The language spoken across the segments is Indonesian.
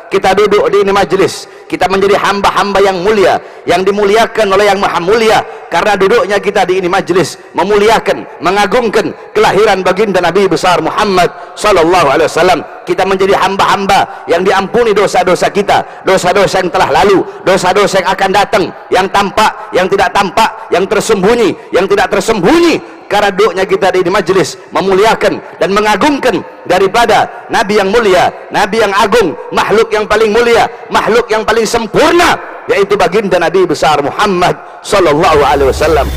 kita duduk di ini majelis, kita menjadi hamba-hamba yang mulia, yang dimuliakan oleh yang maha mulia, karena duduknya kita di ini majelis memuliakan, mengagungkan kelahiran baginda Nabi besar Muhammad sallallahu alaihi wasallam. Kita menjadi hamba-hamba yang diampuni dosa-dosa kita, dosa-dosa yang telah lalu, dosa-dosa yang akan datang, yang tampak, yang tidak tampak, yang tersembunyi, yang tidak tersembunyi, karena duduknya kita di majelis memuliakan dan mengagungkan daripada Nabi yang mulia, Nabi yang agung, makhluk yang paling mulia, makhluk yang paling sempurna, yaitu baginda Nabi besar Muhammad sallallahu alaihi wasallam.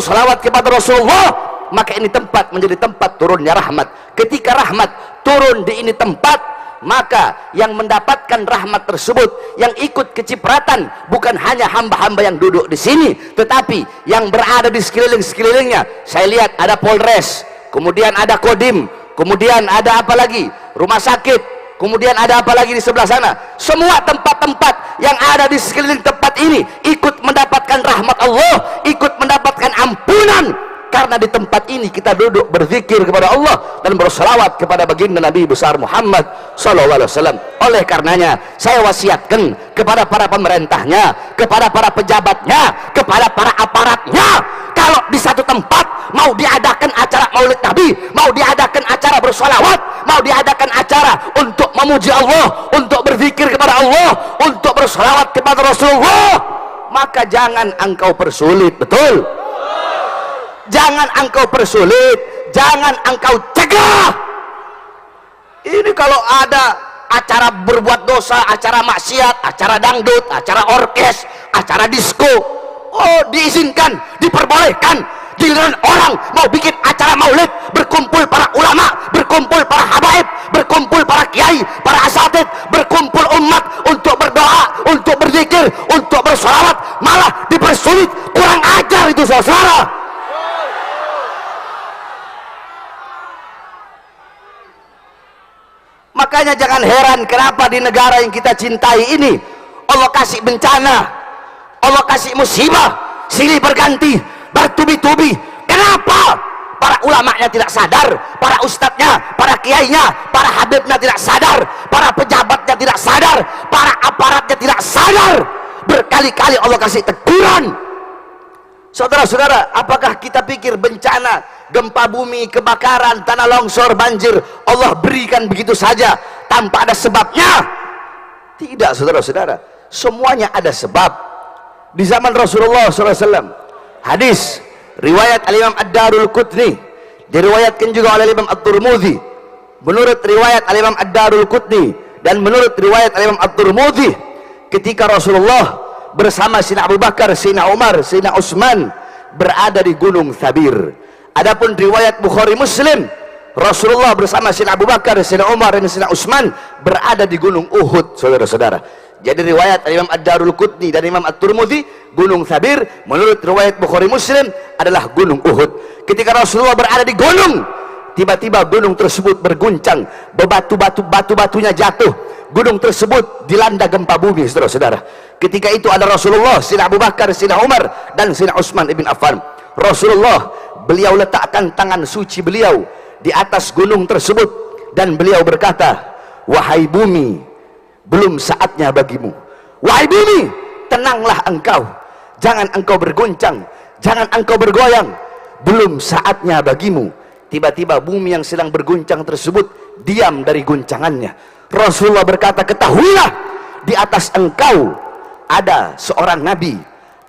Salawat kepada Rasulullah, maka ini tempat menjadi tempat turunnya rahmat. Ketika rahmat turun di ini tempat, maka yang mendapatkan rahmat tersebut, yang ikut kecipratan, bukan hanya hamba-hamba yang duduk di sini, tetapi yang berada di sekeliling-sekelilingnya. Saya lihat ada Polres, kemudian ada Kodim, kemudian ada apa lagi, rumah sakit, kemudian ada apa lagi di sebelah sana. Semua tempat-tempat yang ada di sekeliling tempat ini ikut mendapatkan rahmat Allah, ikut mendapatkan ampunan, karena di tempat ini kita duduk berzikir kepada Allah dan berselawat kepada baginda Nabi besar Muhammad sallallahu alaihi wasallam. Oleh karenanya saya wasiatkan kepada para pemerintahnya, kepada para pejabatnya, kepada para aparatnya, kalau di satu tempat mau diadakan acara maulid Nabi, mau diadakan acara bersolawat, mau diadakan acara untuk memuji Allah, untuk berzikir kepada Allah, untuk bersolawat kepada Rasulullah, maka jangan engkau persulit. Betul? Jangan engkau persulit, jangan engkau cegah. Ini kalau ada acara berbuat dosa, acara maksiat, acara dangdut, acara orkes, acara disko, oh diizinkan, diperbolehkan. Giliran orang mau bikin acara maulid, berkumpul para ulama, berkumpul para habaib, berkumpul para kiai, para asatid, berkumpul umat untuk berdoa, untuk berzikir, untuk bersolawat, malah dipersulit. Kurang ajar itu saudara. Makanya jangan heran kenapa di negara yang kita cintai ini Allah kasih bencana, Allah kasih musibah, silih berganti, bertubi-tubi. Kenapa? Para ulamanya tidak sadar, para ustadznya, para kiainya, para habibnya tidak sadar, para pejabatnya tidak sadar, para aparatnya tidak sadar. Berkali-kali Allah kasih teguran. Saudara-saudara, apakah kita pikir bencana, gempa bumi, kebakaran, tanah longsor, banjir Allah berikan begitu saja tanpa ada sebabnya? Tidak, saudara-saudara, semuanya ada sebab. Di zaman Rasulullah SAW, hadis riwayat Al-Imam Ad-Darul Qutni, diriwayatkan juga oleh Imam At-Tirmidzi. Menurut riwayat Al-Imam Ad-Darul Qutni dan menurut riwayat Al-Imam At-Tirmidzi, ketika Rasulullah bersama Sayyidina Abu Bakar, Sayyidina Umar, Sayyidina Utsman berada di Gunung Thabir. Adapun riwayat Bukhari Muslim, Rasulullah bersama Sayyidina Abu Bakar, Sayyidina Umar dan Sayyidina Utsman berada di Gunung Uhud, saudara-saudara. Jadi riwayat Imam Ad-Darul Qutni dan Imam At-Tirmidzi, Gunung Thabir. Menurut riwayat Bukhari Muslim adalah Gunung Uhud. Ketika Rasulullah berada di gunung, tiba-tiba gunung tersebut berguncang, batu-batunya jatuh, gunung tersebut dilanda gempa bumi, saudara-saudara. Ketika itu ada Rasulullah, Sayyidina Abu Bakar, Sayyidina Umar dan Sayyidina Utsman ibn Affan. Rasulullah, beliau letakkan tangan suci beliau di atas gunung tersebut dan beliau berkata, wahai bumi, belum saatnya bagimu. Wahai bumi, tenanglah engkau, jangan engkau berguncang, jangan engkau bergoyang, belum saatnya bagimu. Tiba-tiba bumi yang sedang berguncang tersebut diam dari guncangannya. Rasulullah berkata, ketahuilah, di atas engkau ada seorang nabi,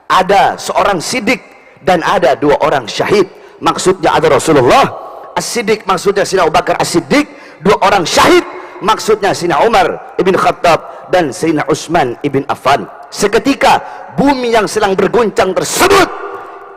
ada seorang siddiq, dan ada dua orang syahid. Maksudnya ada Rasulullah, as-siddiq maksudnya Sayyidina Abu Bakar as-Siddiq, dua orang syahid maksudnya Sayyidina Umar ibn Khattab dan Sayyidina Utsman ibn Affan. Seketika bumi yang sedang berguncang tersebut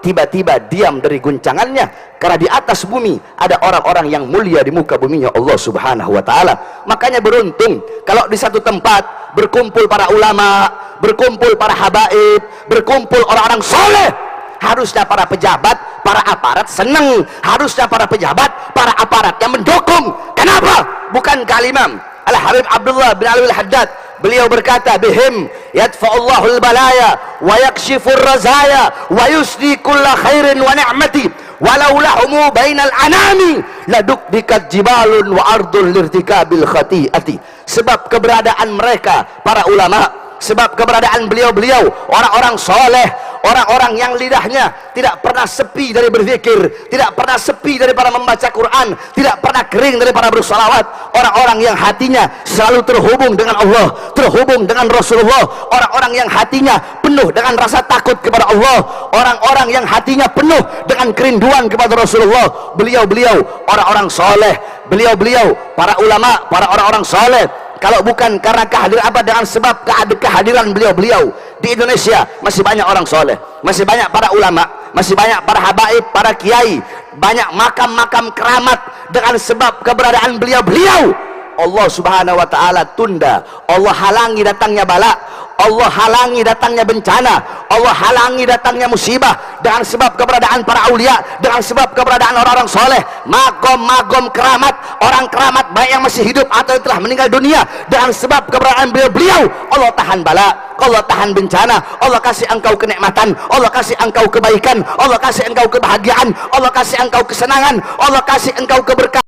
tiba-tiba diam dari guncangannya, karena di atas bumi ada orang-orang yang mulia di muka buminya Allah Subhanahu wa taala. Makanya beruntung kalau di satu tempat berkumpul para ulama, berkumpul para habaib, berkumpul orang-orang soleh. Harusnya para pejabat, para aparat senang, harusnya para pejabat, para aparat yang mendukung. Kenapa? Bukan Al-Imam Al-Habib Abdullah bin Alwi Al-Haddad, beliau berkata, bihim yadfa'ullahu al-balaya wa yakshifur razaya wa yusdi kulla khairin wa ni'mati walau lahumu bainal anami ladukdikat jibalun wa ardul lirtikabil khati'ati. Sebab keberadaan mereka para ulama, sebab keberadaan beliau-beliau orang-orang soleh, orang-orang yang lidahnya tidak pernah sepi dari berzikir, tidak pernah sepi daripada membaca Quran, tidak pernah kering daripada bersalawat, orang-orang yang hatinya selalu terhubung dengan Allah, terhubung dengan Rasulullah, orang-orang yang hatinya penuh dengan rasa takut kepada Allah, orang-orang yang hatinya penuh dengan kerinduan kepada Rasulullah. Beliau-beliau orang-orang soleh, beliau-beliau para ulama, para orang-orang soleh. Kalau bukan karena kehadiran apa, dengan sebab kehadiran beliau-beliau di Indonesia, masih banyak orang soleh, masih banyak para ulama, masih banyak para habaib, para kiai, banyak makam-makam keramat. Dengan sebab keberadaan beliau-beliau, Allah subhanahu wa ta'ala tunda, Allah halangi datangnya bala, Allah halangi datangnya bencana, Allah halangi datangnya musibah. Dengan sebab keberadaan para aulia, dengan sebab keberadaan orang-orang soleh, magom-magom keramat, orang keramat baik yang masih hidup atau yang telah meninggal dunia, dengan sebab keberadaan beliau-beliau, Allah tahan bala, Allah tahan bencana, Allah kasih engkau kenikmatan, Allah kasih engkau kebaikan, Allah kasih engkau kebahagiaan, Allah kasih engkau kesenangan, Allah kasih engkau keberkahan.